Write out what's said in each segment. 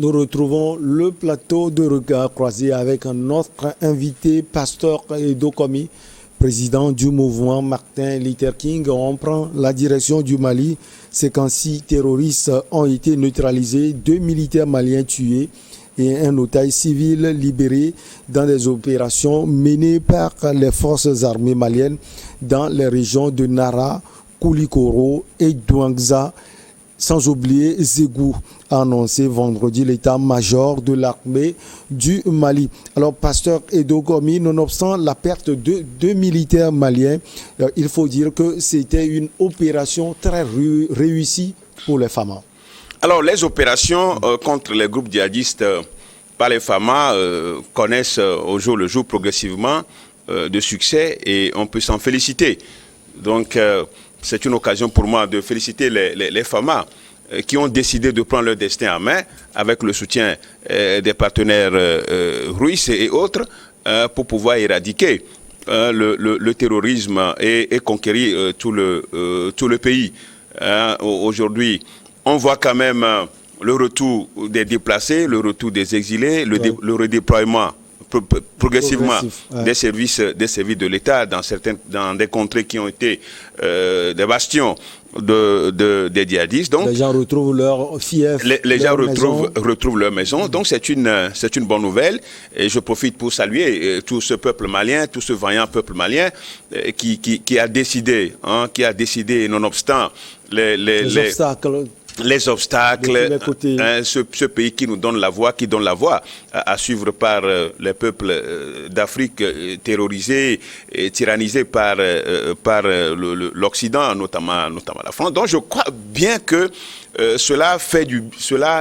Nous retrouvons le plateau de regard croisé avec notre invité, pasteur Edo Komi, président du mouvement Martin Luther King. On prend la direction du Mali. 56 terroristes ont été neutralisés, 2 militaires maliens tués et un otage civil libéré dans des opérations menées par les forces armées maliennes dans les régions de Nara, Koulikoro et Douangza. Sans oublier Zégou, a annoncé vendredi l'état-major de l'armée du Mali. Alors, pasteur Edo Komi, nonobstant la perte de 2 militaires maliens, il faut dire que c'était une opération très réussie pour les FAMA. Alors, les opérations contre les groupes djihadistes par les FAMA connaissent au jour le jour progressivement de succès et on peut s'en féliciter. Donc, c'est une occasion pour moi de féliciter les FAMA qui ont décidé de prendre leur destin en main avec le soutien des partenaires russes et autres pour pouvoir éradiquer le terrorisme et conquérir tout le pays. Aujourd'hui, on voit quand même le retour des déplacés, le retour des exilés, le redéploiement progressivement des services de l'État dans des contrées qui ont été des bastions des djihadistes. Donc, les gens retrouvent leur fief, les gens retrouvent leur maison. Donc c'est une bonne nouvelle. Et je profite pour saluer tout ce peuple malien, tout ce vaillant peuple malien qui a décidé, nonobstant les obstacles, ce pays qui nous donne la voie, à suivre par les peuples d'Afrique terrorisés et tyrannisés par l'Occident, notamment la France. Donc je crois bien que cela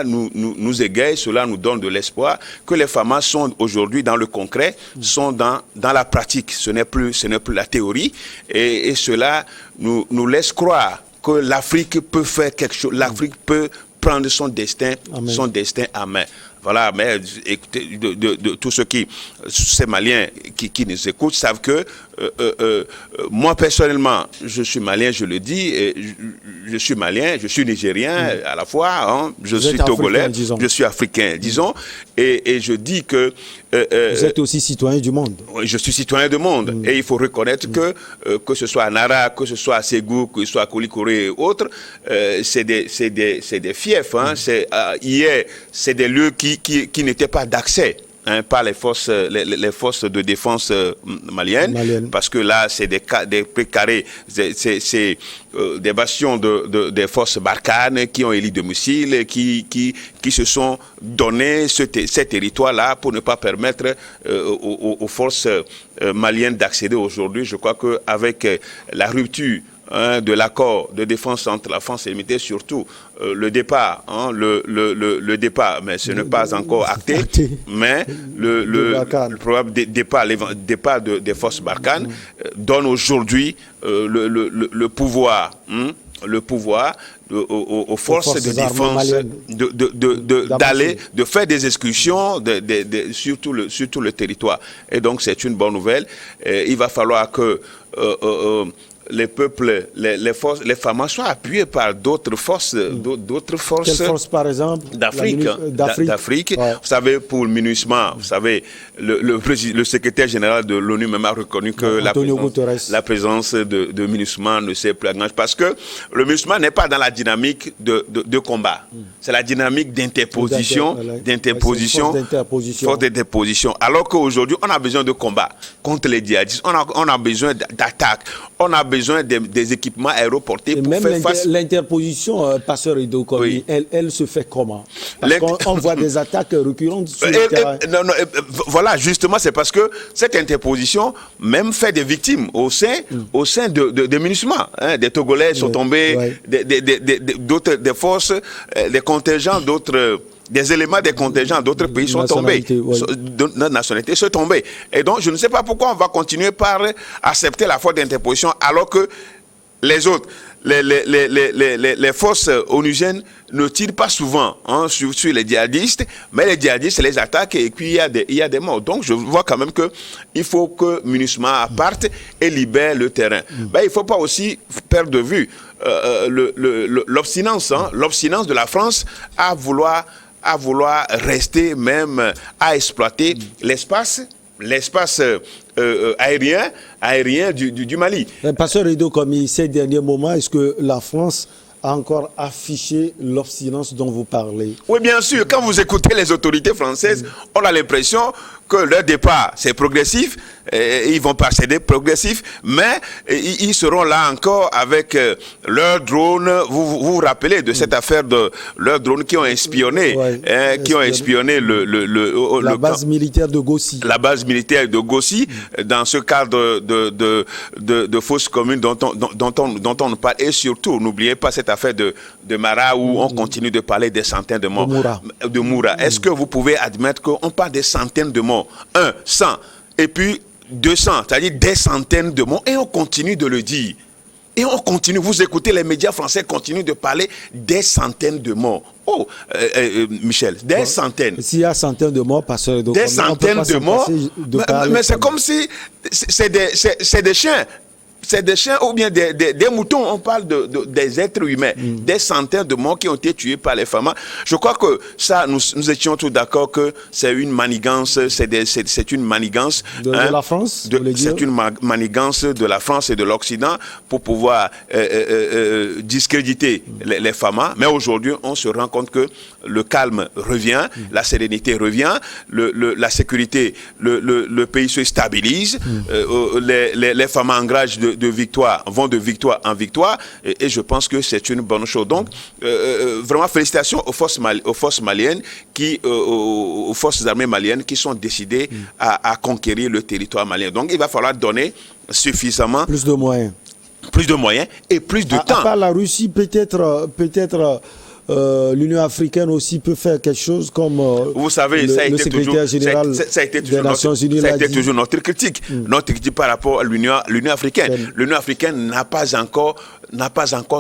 nous égaye, cela nous donne de l'espoir, que les FAMA sont aujourd'hui dans le concret, sont dans la pratique. Ce n'est plus la théorie, et cela nous laisse croire que l'Afrique peut faire quelque chose, l'Afrique peut prendre son destin en main. Voilà, mais écoutez, de tous ces Maliens qui nous écoutent savent que moi personnellement, je suis malien, je le dis, et je suis malien, je suis nigérien à la fois, hein, je suis togolais, je suis africain, disons, et je dis que vous êtes aussi citoyen du monde. Je suis citoyen du monde, et il faut reconnaître que ce soit à Nara, que ce soit à Ségou, que ce soit à Koulikoro et autres, c'est des fiefs, hein, hier, c'est des lieux qui n'étaient pas d'accès. Par les forces de défense maliennes, parce que là, c'est des précarés, c'est des bastions des forces Barkhane qui ont élu de missiles, qui se sont donné ces territoires-là pour ne pas permettre aux forces maliennes d'accéder aujourd'hui. Je crois qu'avec la rupture de l'accord de défense entre la France et l'unité, surtout le départ, le départ, mais ce n'est pas encore acté, mais le probable départ des forces Barkhane donne aujourd'hui le pouvoir aux forces de défense de faire des excursions sur tout le territoire. Et donc c'est une bonne nouvelle. Il va falloir que les peuples, les FAMA soient appuyés par d'autres forces. Quelles forces, par exemple? D'Afrique. Ouais. Vous savez, pour le MINUSMA, vous savez, le secrétaire général de l'ONU même a reconnu que la présence de MINUSMA ne sert plus à grand chose, parce que le MINUSMA n'est pas dans la dynamique de combat. C'est la dynamique d'interposition, force d'interposition. Alors qu'aujourd'hui, on a besoin de combat contre les djihadistes, on a besoin d'attaque, on a besoin des équipements aéroportés pour faire face. L'interposition, pasteur Edo Komi, elle se fait comment? Parce qu'on voit des attaques récurrentes sur le terrain. Voilà, justement, c'est parce que cette interposition même fait des victimes au sein des MINUSMA. Des Togolais sont tombés, des forces, des contingents d'autres. Des éléments des contingents d'autres pays sont tombés, de nationalité sont tombés. Et donc, je ne sais pas pourquoi on va continuer par accepter la force d'interposition alors que les autres, les forces onusiennes ne tirent pas souvent sur les djihadistes, mais les djihadistes les attaquent et puis il y a des morts. Donc, je vois quand même qu'il faut que MINUSMA parte et libère le terrain. Ben, il ne faut pas aussi perdre de vue l'obstinence de la France à vouloir à vouloir rester même à exploiter l'espace aérien du Mali. Pasteur Edo Komi, ces derniers moments, est-ce que la France a encore affiché l'obstinence dont vous parlez? Oui, bien sûr. Quand vous écoutez les autorités françaises, on a l'impression que leur départ, c'est progressif. Ils vont pas céder progressif, mais ils seront là encore avec leurs drones. Vous rappelez de cette affaire de leurs drones qui ont espionné, la base militaire de Gossi. La base militaire de Gossi, dans ce cadre de fausses communes dont on nous parle. Et surtout, n'oubliez pas cette affaire de Mara où on continue de parler des centaines de morts. De Moura. Est-ce que vous pouvez admettre qu'on parle des centaines de morts? 100, et puis 200, c'est-à-dire des centaines de morts, et on continue de le dire. Et on continue, vous écoutez, les médias français continuent de parler des centaines de morts. Oh, Michel, des centaines. S'il y a centaines de morts, pasteur Edo, des centaines de morts, mais c'est comme si c'est des chiens. C'est des chiens ou bien des moutons. On parle des êtres humains. Des centaines de morts qui ont été tués par les femmes. Je crois que ça, nous étions tous d'accord que c'est une manigance. C'est une manigance. De la France, c'est une manigance de la France et de l'Occident pour pouvoir discréditer les femmes. Mais aujourd'hui, on se rend compte que le calme revient, la sérénité revient, la sécurité, le pays se stabilise, les femmes engagent de victoire, vont de victoire en victoire, et je pense que c'est une bonne chose. Donc, vraiment félicitations aux forces maliennes, aux forces armées maliennes qui sont décidées à conquérir le territoire malien. Donc, il va falloir donner suffisamment plus de moyens et plus de temps. À part la Russie, peut-être l'Union africaine aussi peut faire quelque chose comme vous savez, ça a été toujours notre critique. Notre critique par rapport à l'Union africaine. L'Union africaine n'a pas encore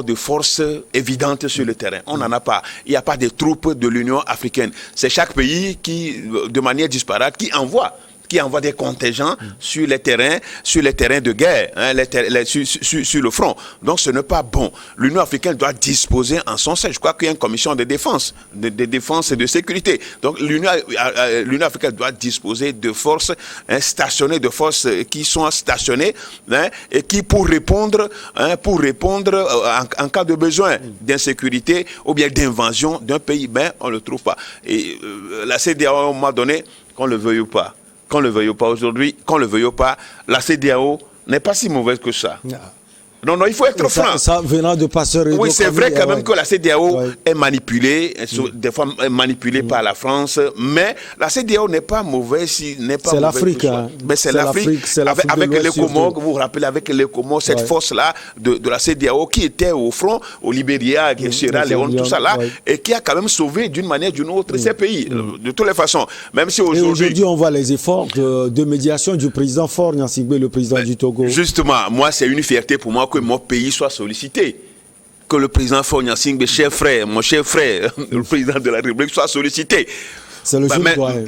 de force évidente sur le terrain. On n'en a pas. Il n'y a pas de troupes de l'Union africaine. C'est chaque pays qui, de manière disparate, qui envoie des contingents sur les terrains de guerre, sur le front. Donc ce n'est pas bon. L'Union africaine doit disposer en son sein. Je crois qu'il y a une commission de défense, de défense et de sécurité. Donc l'Union africaine doit disposer de forces stationnées, de forces qui sont stationnées et qui pour répondre en cas de besoin d'insécurité ou bien d'invasion d'un pays, on ne le trouve pas. Et la CEDEAO, à un moment donné, qu'on le veuille ou pas, aujourd'hui, qu'on le veuille ou pas, la CEDEAO n'est pas si mauvaise que ça. Non, il faut être franc. Ça venant de pasteur Edo. Oui, c'est vrai quand même que la CEDEAO est manipulée, des fois manipulée par la France, mais la CEDEAO n'est pas mauvaise. C'est l'Afrique. Mais c'est l'Afrique. Avec les Comores, vous vous rappelez, avec les Comores, cette force-là de la CEDEAO qui était au front, au Libéria, Sierra Leone, tout ça là, et qui a quand même sauvé d'une manière ou d'une autre ces pays, de toutes les façons. Même si aujourd'hui, on voit les efforts de médiation du président Faure Gnassingbé, le président du Togo. Justement, moi, c'est une fierté pour moi que mon pays soit sollicité, que le président Faure Gnassingbé, mon cher frère, le président de la République, soit sollicité. C'est le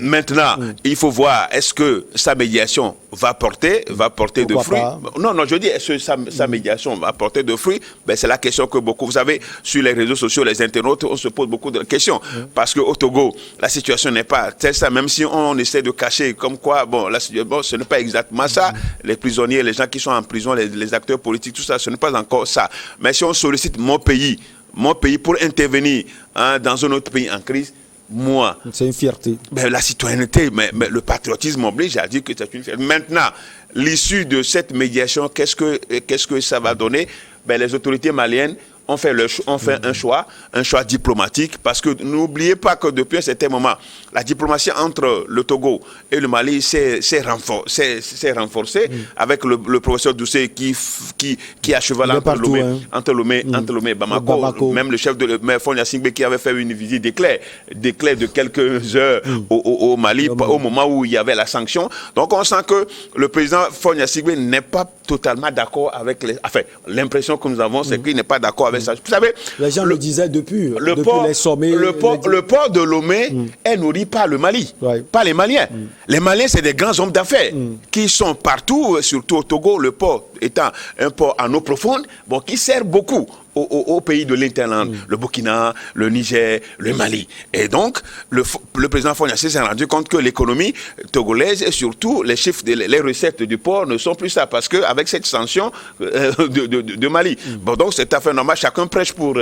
maintenant, il faut voir, est-ce que sa médiation va porter de fruits? Non, je dis, est-ce que sa médiation va porter de fruits? C'est la question que beaucoup, vous savez, sur les réseaux sociaux, les internautes, on se pose beaucoup de questions. Parce qu'au Togo, la situation n'est pas telle ça, même si on essaie de cacher comme quoi, ce n'est pas exactement ça. Les prisonniers, les gens qui sont en prison, les acteurs politiques, tout ça, ce n'est pas encore ça. Mais si on sollicite mon pays pour intervenir dans un autre pays en crise, moi, c'est une fierté. La citoyenneté, mais le patriotisme m'oblige à dire que c'est une fierté. Maintenant, l'issue de cette médiation, qu'est-ce que ça va donner? Les autorités maliennes ont fait un choix diplomatique, parce que n'oubliez pas que depuis un certain moment, la diplomatie entre le Togo et le Mali s'est renforcée avec le professeur Doucet qui acheva entre Lomé et Bamako. Même le chef de Faure Gnassingbé qui avait fait une visite d'éclair de quelques heures au Mali au moment où il y avait la sanction. Donc on sent que le président Faure Gnassingbé n'est pas totalement d'accord avec l'impression que nous avons, c'est qu'il n'est pas d'accord avec ça. Vous savez, les gens le disaient depuis les sommets. Le port de Lomé est nourri par le Mali, pas les Maliens. Les Maliens, c'est des grands hommes d'affaires qui sont partout, surtout au Togo, le port étant un port en eau profonde, qui sert beaucoup aux pays de l'interland, le Burkina, le Niger, le Mali. Et donc, le président Faure-Gnassingbé s'est rendu compte que l'économie togolaise et surtout les chiffres, les recettes du port ne sont plus ça, parce qu'avec cette sanction de Mali. Bon, donc c'est tout à fait normal, chacun prêche pour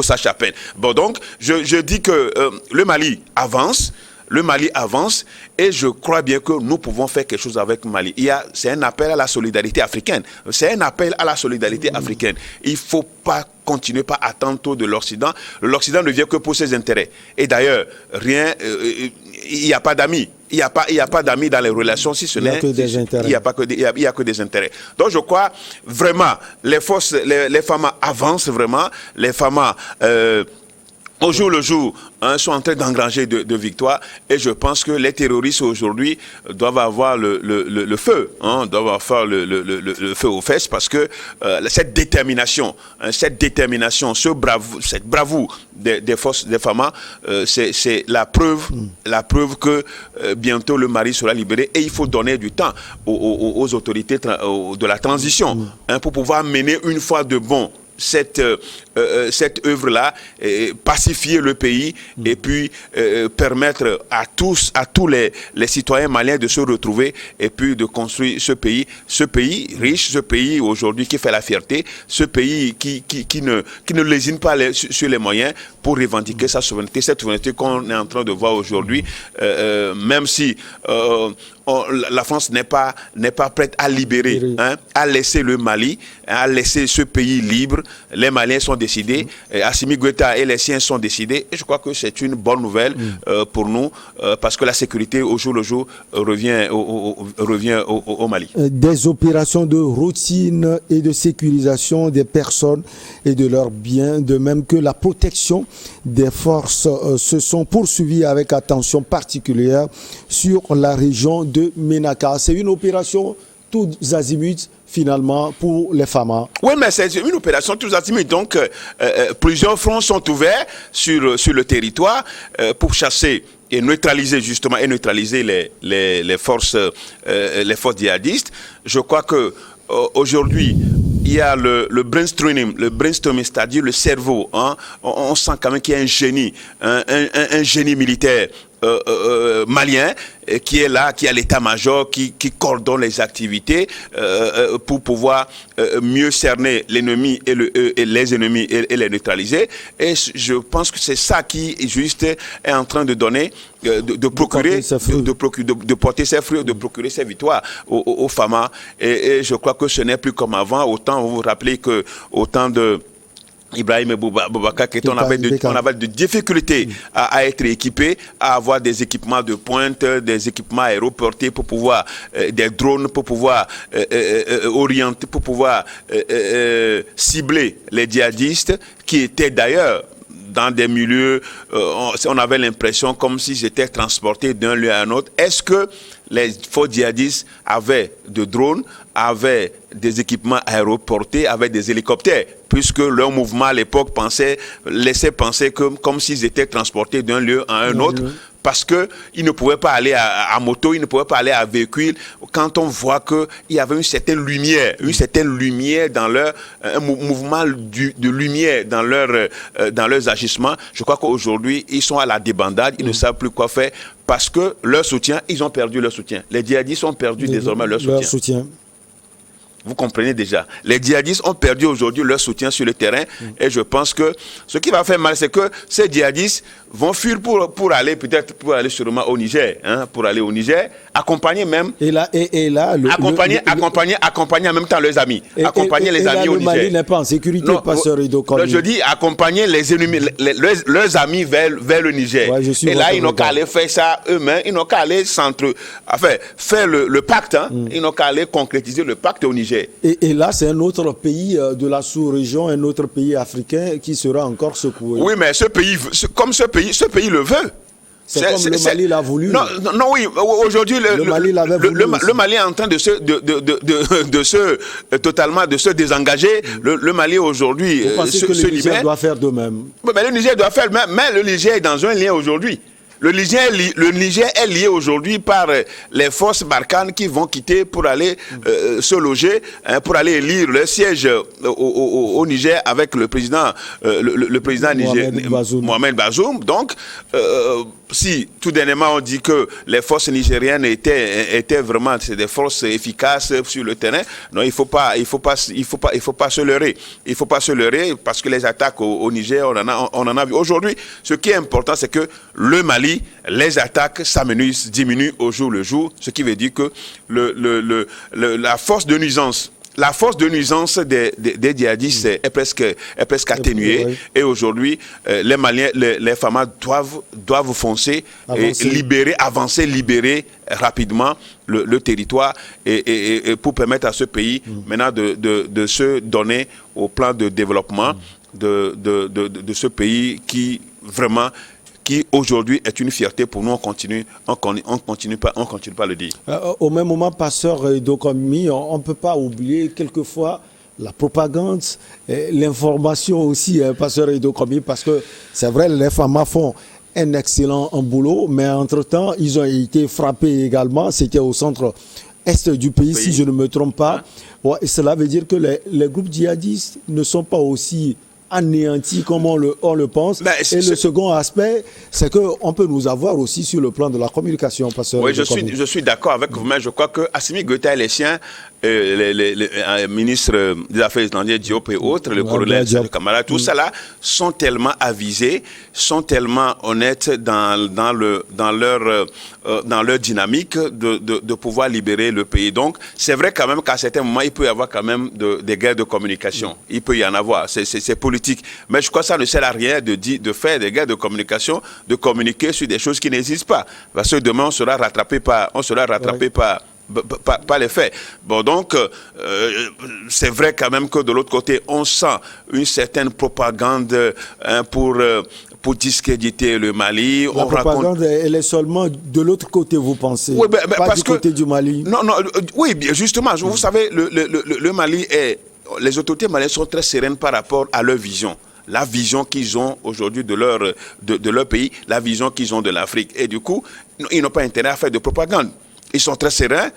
sa chapelle. Bon, donc, je dis que le Mali avance. Le Mali avance et je crois bien que nous pouvons faire quelque chose avec le Mali. C'est un appel à la solidarité africaine. C'est un appel à la solidarité africaine. Il ne faut pas continuer par attendre trop de l'Occident. L'Occident ne vient que pour ses intérêts. Et d'ailleurs, il n'y a pas d'amis. Il n'y a pas d'amis dans les relations si ce n'est que des intérêts. Il n'y a que des intérêts. Donc je crois vraiment, les FAMA avancent vraiment. Les FAMA... au jour le jour, sont en train d'engranger de victoires et je pense que les terroristes aujourd'hui doivent avoir le feu, doivent avoir le feu aux fesses parce que cette détermination, cette bravoure des forces des FAMA, c'est la preuve que bientôt le Mali sera libéré et il faut donner du temps aux autorités de la transition pour pouvoir mener une fois de bon cette œuvre-là, pacifier le pays et puis permettre à tous les citoyens maliens de se retrouver et puis de construire ce pays riche, ce pays aujourd'hui qui fait la fierté, ce pays qui ne lésine pas sur les moyens pour revendiquer sa souveraineté, cette souveraineté qu'on est en train de voir aujourd'hui, même si la France n'est pas prête à libérer, à laisser le Mali, à laisser ce pays libre. Les Maliens sont décidés, Assimi Goïta et les siens sont décidés. Et je crois que c'est une bonne nouvelle pour nous, parce que la sécurité au jour le jour revient au Mali. Des opérations de routine et de sécurisation des personnes et de leurs biens, de même que la protection des forces se sont poursuivies avec attention particulière sur la région de Ménaka. C'est une opération tous azimuts finalement pour les FAMA. Oui, mais c'est une opération tous azimuts. Donc, plusieurs fronts sont ouverts sur le territoire pour chasser et neutraliser les forces djihadistes. Je crois que aujourd'hui, il y a le brainstorming, c'est-à-dire le cerveau. On sent quand même qu'il y a un génie militaire malien qui est là, qui a l'état-major, qui coordonne les activités pour pouvoir mieux cerner l'ennemi et les ennemis et les neutraliser. Et je pense que c'est ça qui juste est en train de donner, de porter ses fruits, de procurer ses victoires aux FAMA. Et je crois que ce n'est plus comme avant. Autant vous vous rappelez que autant de Ibrahim Boubacar, on avait de difficultés à être équipés, à avoir des équipements de pointe, des équipements aéroportés pour pouvoir, des drones pour pouvoir orienter, pour pouvoir cibler les djihadistes qui étaient d'ailleurs dans des milieux, on avait l'impression comme s'ils étaient transportés d'un lieu à un autre. Est-ce que les faux djihadistes avaient des drones, avaient des équipements aéroportés, avaient des hélicoptères, puisque leur mouvement à l'époque laissait penser comme s'ils étaient transportés d'un lieu à un autre, parce qu'ils ne pouvaient pas aller à moto, ils ne pouvaient pas aller à véhicule. Quand on voit qu'il y avait une certaine lumière dans leur mouvement de lumière dans leurs agissements, je crois qu'aujourd'hui, ils sont à la débandade, ils ne savent plus quoi faire, parce que leur soutien, ils ont perdu leur soutien. Les djihadistes ont perdu désormais leur soutien. Vous comprenez déjà. Les djihadistes ont perdu aujourd'hui leur soutien sur le terrain et je pense que ce qui va faire mal, c'est que ces djihadistes vont fuir pour aller sûrement au Niger, pour aller au Niger, accompagner même. Accompagner en même temps leurs amis. Accompagner les amis au Niger. Le Mali n'est pas en sécurité, pasteur Ido Komi. Je dis accompagner les ennemis, leurs amis vers le Niger. Ouais, et là, ils n'ont qu'à aller faire ça eux-mêmes, ils n'ont qu'à aller faire le pacte, ils n'ont qu'à aller concrétiser le pacte au Niger. Et là, c'est un autre pays de la sous-région, un autre pays africain qui sera encore secoué. Oui, mais ce pays le veut. C'est comme le Mali l'a voulu. Non, oui. Aujourd'hui, le Mali est en train de se désengager. Le Mali aujourd'hui se libère. Le Niger doit faire de même. Mais le Niger doit faire, mais le Niger est dans un lien aujourd'hui. le Niger est lié aujourd'hui par les forces Barkhane qui vont quitter pour aller se loger, pour aller élire le siège au Niger avec le président, le président Mohamed Bazoum. Donc, si tout dernièrement on dit que les forces nigériennes étaient vraiment des forces efficaces sur le terrain, non, il faut pas se leurrer. Il faut pas se leurrer parce que les attaques au Niger, on en a vu. Aujourd'hui, ce qui est important, c'est que le Mali, les attaques diminuent au jour le jour, ce qui veut dire que la force de nuisance des djihadistes est presque atténuée. Oui. Et aujourd'hui, les Maliens, les FAMA doivent foncer et libérer rapidement le territoire et pour permettre à ce pays maintenant de se donner au plan de développement de ce pays qui aujourd'hui est une fierté pour nous. On continue pas à le dire. Au même moment, pasteur Dokomi, on ne peut pas oublier quelquefois la propagande, l'information aussi, pasteur Dokomi, parce que c'est vrai, les FAMA font un excellent boulot, mais entre-temps, ils ont été frappés également. C'était au centre-est du pays, si je ne me trompe pas. Ouais, et cela veut dire que les groupes djihadistes ne sont pas aussi anéanti comme on le pense. Et le second aspect, c'est qu'on peut nous avoir aussi sur le plan de la communication. Oui, je suis d'accord avec vous, mais je crois que Assimi Goïta et les siens, les ministres des Affaires étrangères, Diop et autres, le colonel Kamara, tout ça là, sont tellement avisés, sont tellement honnêtes dans leur dynamique de pouvoir libérer le pays. Donc, c'est vrai quand même qu'à certains moments, il peut y avoir quand même des guerres de communication. Il peut y en avoir. C'est politique. Mais je crois que ça ne sert à rien de faire des guerres de communication, de communiquer sur des choses qui n'existent pas. Parce que demain, on sera rattrapé par les faits. Bon, donc, c'est vrai quand même que de l'autre côté, on sent une certaine propagande pour discréditer le Mali. La propagande, elle est seulement de l'autre côté, vous pensez? Oui, pas parce du côté du Mali. Non, oui, justement, vous savez, le Mali les autorités maliennes sont très sereines par rapport à leur vision. La vision qu'ils ont aujourd'hui de leur pays, la vision qu'ils ont de l'Afrique. Et du coup, ils n'ont pas intérêt à faire de propagande. Ils sont très sereins,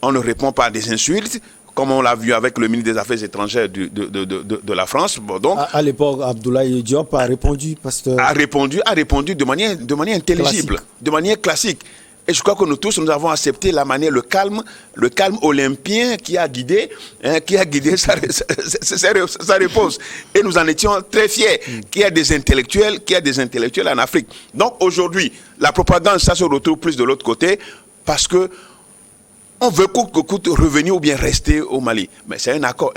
on ne répond pas à des insultes, comme on l'a vu avec le ministre des Affaires étrangères de la France. Bon, donc, à l'époque, Abdoulaye Diop a répondu, pasteur. A répondu de manière intelligible, classique. De manière classique. Et je crois que nous tous, nous avons accepté le calme olympien qui a guidé sa réponse. Et nous en étions très fiers qu'il y a des intellectuels en Afrique. Donc aujourd'hui, la propagande, ça se retrouve plus de l'autre côté parce que on veut coûte que coûte revenir ou bien rester au Mali. Mais c'est un accord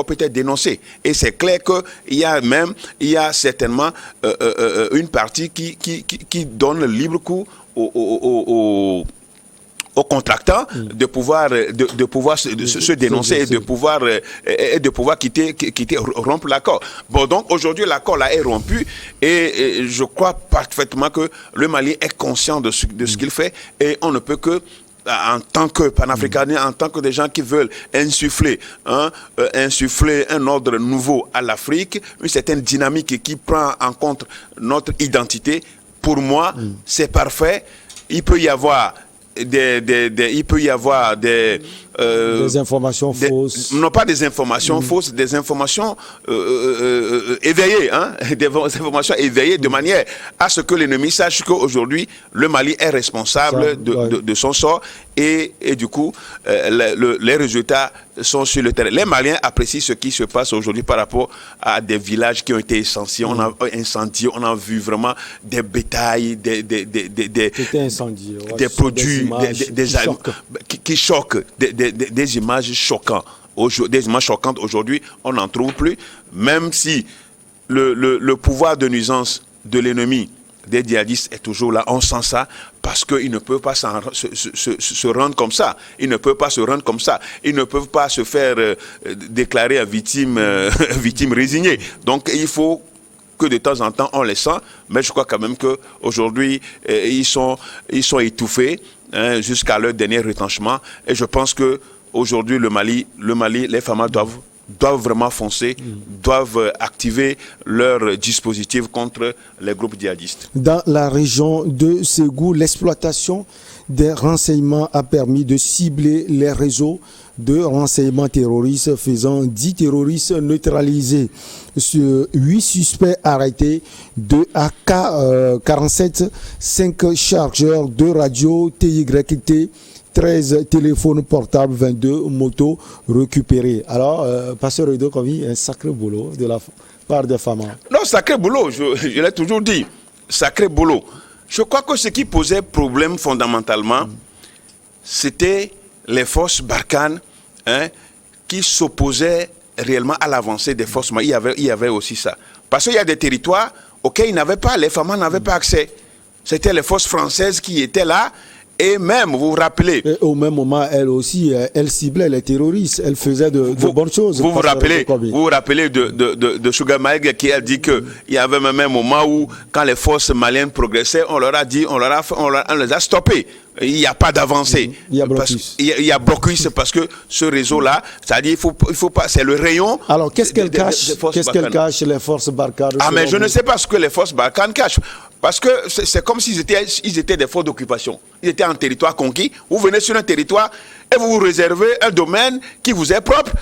peut-être dénoncé. Et c'est clair qu'il y a certainement une partie qui donne le libre cours aux contractants de pouvoir se dénoncer et de pouvoir quitter rompre l'accord. Bon, donc aujourd'hui l'accord là est rompu et je crois parfaitement que le Mali est conscient de ce qu'il fait et on ne peut que en tant que panafricanien, en tant que des gens qui veulent insuffler un ordre nouveau à l'Afrique, une certaine dynamique qui prend en compte notre identité. Pour moi, c'est parfait. Il peut y avoir des informations fausses. Non, pas des informations fausses, des informations éveillées, des informations éveillées de manière à ce que l'ennemi sache qu'aujourd'hui, le Mali est responsable de son sort et du coup, les résultats sont sur le terrain. Les Maliens apprécient ce qui se passe aujourd'hui par rapport à des villages qui ont été incendiés. On a vu vraiment des bétails, des produits, qui choquent, des images choquantes. Des images choquantes aujourd'hui, on n'en trouve plus. Même si le pouvoir de nuisance de l'ennemi des djihadistes est toujours là, on sent ça, parce qu'ils ne peuvent pas se rendre comme ça. Ils ne peuvent pas se rendre comme ça. Ils ne peuvent pas se faire déclarer à victime résignée. Donc il faut que de temps en temps on les sent, mais je crois quand même qu'aujourd'hui ils sont étouffés jusqu'à leur dernier retranchement. Et je pense que aujourd'hui le Mali, les FAMA doivent vraiment foncer, doivent activer leur dispositif contre les groupes djihadistes. Dans la région de Ségou, l'exploitation des renseignements a permis de cibler les réseaux de renseignements terroristes, faisant 10 terroristes neutralisés. Sur 8 suspects arrêtés, 2 AK-47, 5 chargeurs de radio TYT, 13 téléphones portables, 22 motos récupérées. Alors, Pasteur Edo Komi, un sacré boulot de la part des femmes. Non, sacré boulot, je l'ai toujours dit. Sacré boulot. Je crois que ce qui posait problème fondamentalement, c'était les forces Barkhane qui s'opposaient réellement à l'avancée des forces. Il y avait aussi ça. Parce qu'il y a des territoires auxquels ils n'avaient pas, les femmes n'avaient pas accès. C'était les forces françaises qui étaient là. Et même, vous vous rappelez... Et au même moment, elle aussi, elle ciblait les terroristes. Elle faisait de bonnes choses. Vous vous rappelez de Sugar Maïga qui a dit qu'il y avait même un moment où, quand les forces maliennes progressaient, on leur a dit, on les a stoppés. Il n'y a pas d'avancée. Il y a blocus. Il y a blocus parce que ce réseau-là, c'est-à-dire il faut pas, c'est le rayon. Alors, qu'est-ce qu'elle cache? Qu'est-ce qu'elle cache, les forces Barkhane? Ah, mais je ne sais pas ce que les forces Barkhane cachent. Parce que c'est comme s'ils étaient des forces d'occupation. Ils étaient en territoire conquis. Vous venez sur un territoire et vous vous réservez un domaine qui vous est propre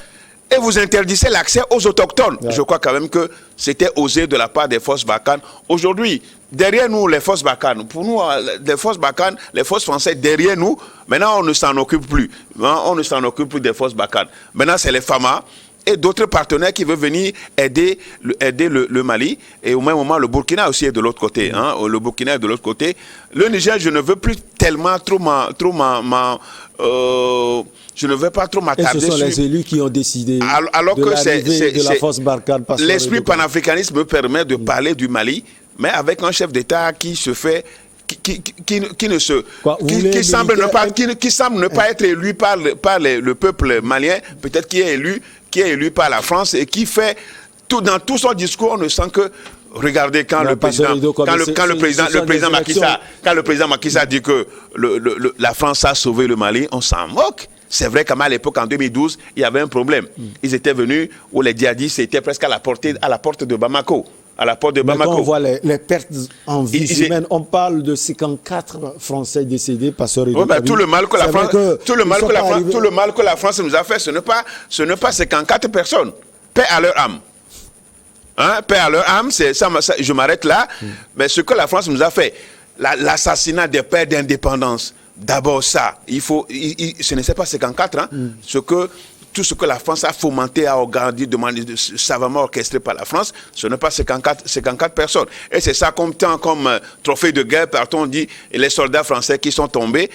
et vous interdisez l'accès aux autochtones. Ouais. Je crois quand même que c'était osé de la part des forces Barkhane. Aujourd'hui, derrière nous, les forces Barkhane, pour nous, les forces Barkhane, les forces françaises, derrière nous, maintenant on ne s'en occupe plus. On ne s'en occupe plus des forces Barkhane. Maintenant, c'est les FAMA et d'autres partenaires qui veulent venir aider le Mali. Et au même moment, le Burkina aussi est de l'autre côté. Le Burkina est de l'autre côté. Le Niger, je ne veux plus tellement je ne veux pas trop m'attarder sur... Et ce sont les élus qui ont décidé alors de l'arrivée de la force Barkhane. L'esprit panafricaniste me permet de parler du Mali, mais avec un chef d'État qui se fait... Qui semble ne pas être élu par le peuple malien, peut-être qui est élu par la France et qui fait dans tout son discours, on ne sent que regardez quand le président Macky Sall dit que la France a sauvé le Mali, on s'en moque. C'est vrai qu'à l'époque, en 2012, il y avait un problème. Ils étaient venus où les djihadistes étaient presque à la porte de Bamako. À la porte de Bamako. Quand on voit les pertes en vie humaine, on parle de 54 Français décédés par ce réseau. Tout le mal que la France nous a fait, ce n'est pas 54 personnes. Paix à leur âme. Paix à leur âme, je m'arrête là. Mais ce que la France nous a fait, l'assassinat des pères d'indépendance, d'abord ça, ce n'est pas 54, tout ce que la France a fomenté, a organisé, savamment orchestré par la France, ce n'est pas 54 personnes. Et c'est ça comme trophée de guerre, partout on dit, et les soldats français qui sont tombés,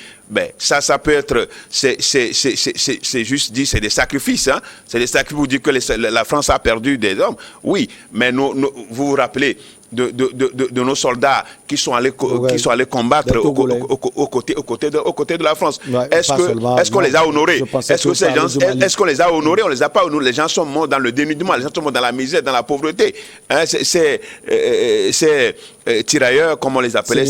ça peut être, c'est juste dit, c'est des sacrifices, c'est des sacrifices, vous dites que la France a perdu des hommes, oui, mais vous vous rappelez de nos soldats qui sont allés combattre aux côtés de la France. Ouais, est-ce qu'on les a honorés? Est-ce qu'on les a honorés? On les a pas honorés. Les gens sont morts dans le dénudement, les gens sont morts dans la misère, dans la pauvreté. C'est tirailleurs, comme on les appelait,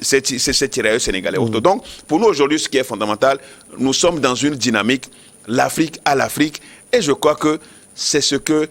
c'est tirailleurs sénégalais. Donc, pour nous aujourd'hui, ce qui est fondamental, nous sommes dans une dynamique, l'Afrique à l'Afrique, et je crois que c'est ce que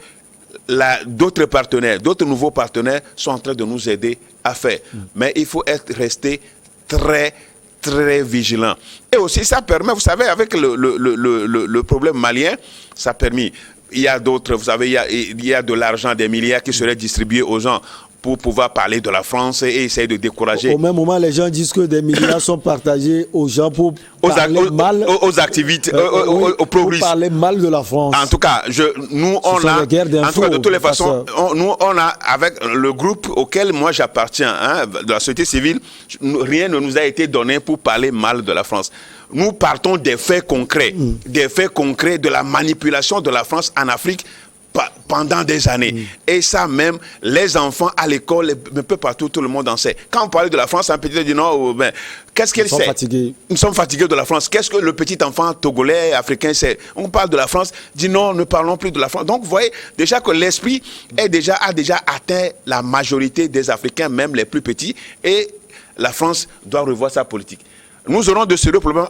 d'autres nouveaux partenaires sont en train de nous aider à faire. Mais il faut rester très, très vigilant. Et aussi, ça permet, vous savez, avec le problème malien, ça a permis, il y a d'autres, vous savez, il y a de l'argent, des milliards qui seraient distribués aux gens pour pouvoir parler de la France et essayer de décourager. Au même moment, les gens disent que des milliards sont partagés aux gens pour parler mal aux activités, aux progrès. Pour parler mal de la France. En tout cas, de toutes les façons, nous on a avec le groupe auquel moi j'appartiens, de la société civile, rien ne nous a été donné pour parler mal de la France. Nous partons des faits concrets, de la manipulation de la France en Afrique pendant des années. Et ça même, les enfants à l'école, un peu partout, tout le monde en sait. Quand on parle de la France, un petit dit non, qu'est-ce qu'elle sait? Nous sommes fatigués de la France. Qu'est-ce que le petit enfant togolais, africain sait? On parle de la France, dit non, ne parlons plus de la France. Donc vous voyez déjà que l'esprit a déjà atteint la majorité des Africains, même les plus petits, et la France doit revoir sa politique. Nous aurons de sérieux problèmes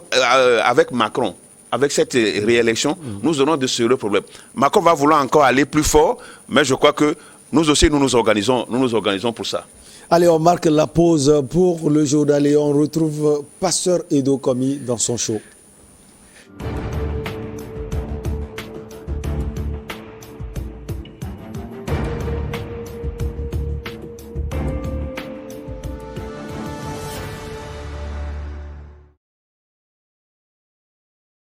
avec Macron. avec cette réélection, nous aurons de sérieux problèmes. Macron va vouloir encore aller plus fort, mais je crois que nous aussi, nous nous organisons pour ça. Allez, on marque la pause pour le journal et on retrouve Pasteur Edo Komi dans son show.